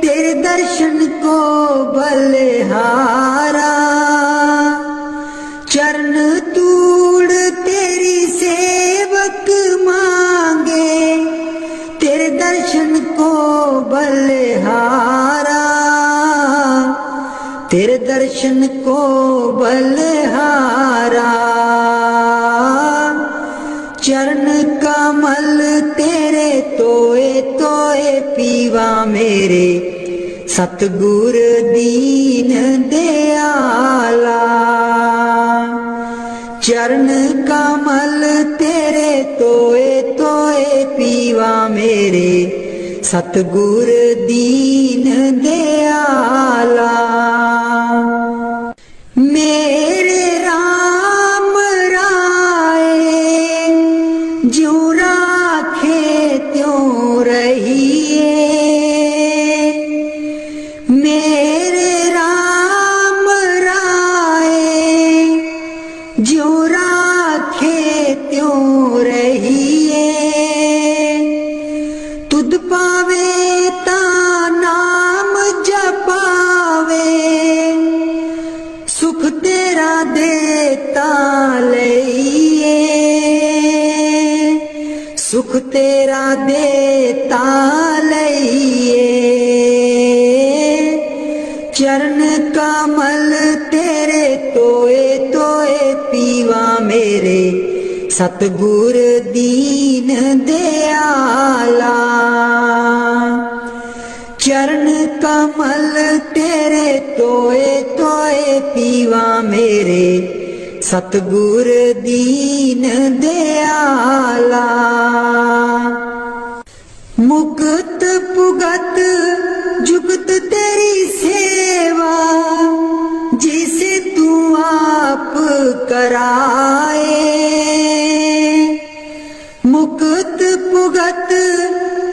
तेरे दर्शन को बलिहारा। चरण तूड़ तेरी सेवक मांगे, तेरे दर्शन को बलिहारा। तेरे दर्शन को बलिहारा। चरण कमल तेरे तोए तोए पीवा मेरे, सतगुर दीन दयाला। चरण कमल तेरे तोए तोए पीवा मेरे, सतगुर दीन दयाला। मेरे राम राय ज्यों राखे त्यों रहिए। मेरे राम राय ज्यों राखे त्यों रहिए। तुद पावे ता नाम जपावे, सुख तेरा देता लइए। सुख तेरा देता लइए। चरण कमल तेरे तोए तोए पीवा मेरे, सतगुर दीन दयाला। चरण कमल तेरे तोए तोए पीवा मेरे, सतगुर दीन दयाला। मुक्त पुगत जुगत तेरी सेवा, जिसे तू आप कराए। मुक्त पुगत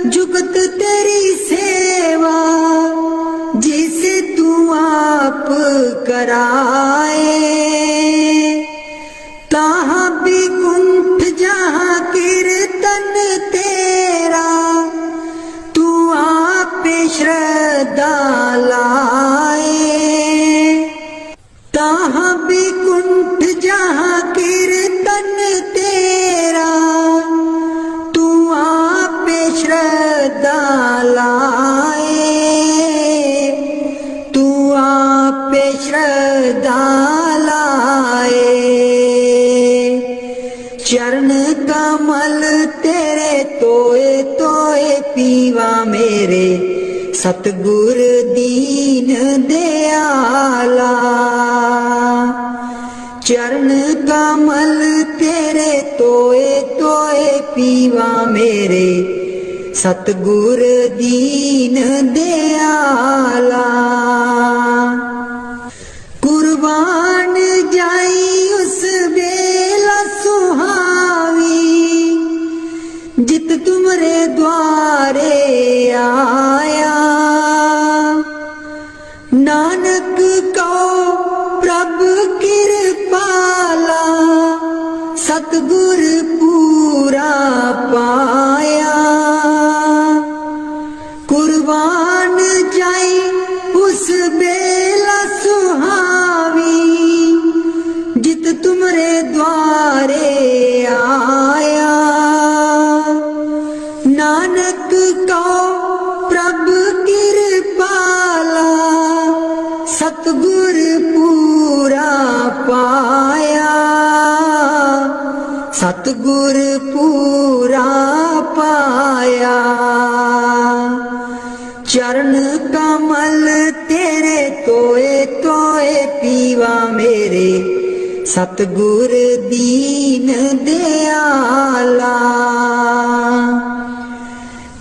जुगत तेरी सेवा, जिसे तू आप कराए, तहाँ भी कुंठ जहाँ कीर्तन तेरा, तू आप श्रद्धा लाए। तहाँ भी कुंठ जहाँ कीर्तन तेरा, तू आप श्रद्धा लाए, तू आप श्रद्धा लाए। चरण कमल तेरे तोए तोए पीवा मेरे, सतगुर दीन दयाला। चरण कमल तेरे तोए तोए पीवा मेरे, सतगुर दीन दयाला। कुर्बान जाई उस बेला सुहावी, जित तुमरे द्वारे आया। नानक को प्रभु कृपाला, सतगुर पूरा पाया। कुर्बान जाई उस बेला सुहावी, जित तुमरे द्वारे आया। नानक को प्रभु कृपाला, सतगुर पूरा पाया, सतगुर पूरा पाया। चरण कमल तेरे तोए तोए पीवा मेरे, सतगुर दीन दयाला।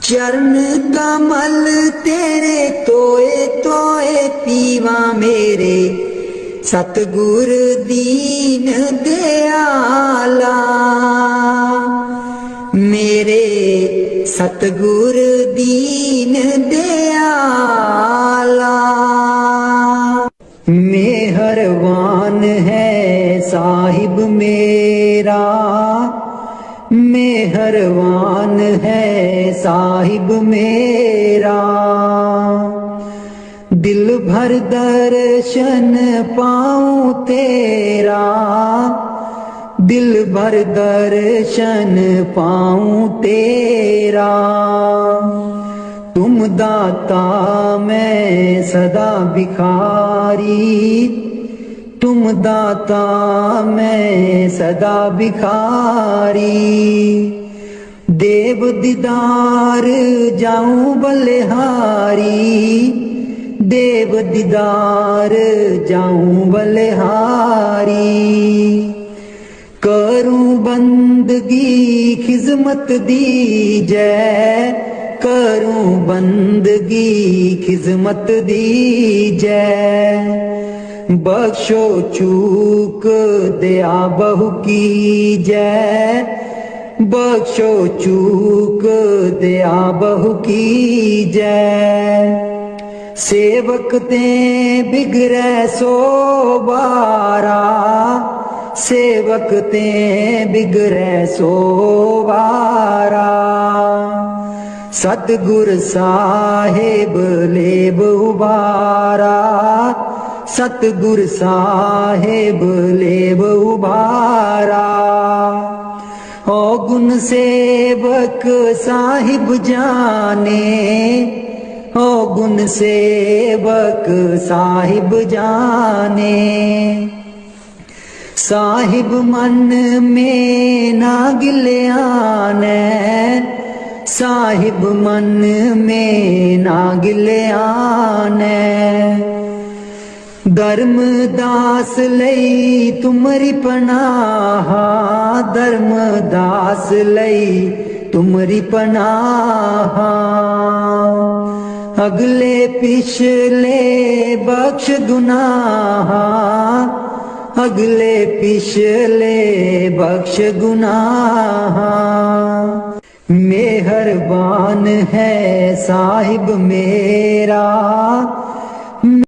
चरण कमल तेरे तोए तोए पीवा मेरे, सतगुर दीन दयाला। मेरे सतगुर दीन दयाला। मेहरबान है साहिब मेरा, मेहरबान है साहिब मेरा। दिल भर दर्शन पाऊं तेरा, दिल भर दर्शन पाऊं तेरा। तुम दाता मैं सदा भिखारी, तुम दाता मैं सदा भिखारी। देव दीदार जाऊं बलिहारी, देव दीदार जाऊं बलिहारी। करूं बंदगी खिजमत दीजै, करूं बंदगी खिजमत दीजै। बख्शो चूक दया बहु कीजै, बख्शो चूक दया बहु कीजै। सेवक ते बिगड़ै सो बारा, सेवक ते बिगड़ै सो बारा। सतगुर साहेब लेब उबारा, सतगुर साहेब लेब उबारा। ओ गुण सेवक साहिब जाने, ओ गुण सेवक साहिब जाने। साहिब मन में ना गिल्याने, साहिब मन में ना गिल्याने। धर्मदास लई तुमरी पनाह, धर्मदास लई तुमरी पनाह। अगले पिछले बख्श गुनाह, अगले पिछले बख्श गुनाह। मेहरबान है साहिब मेरा,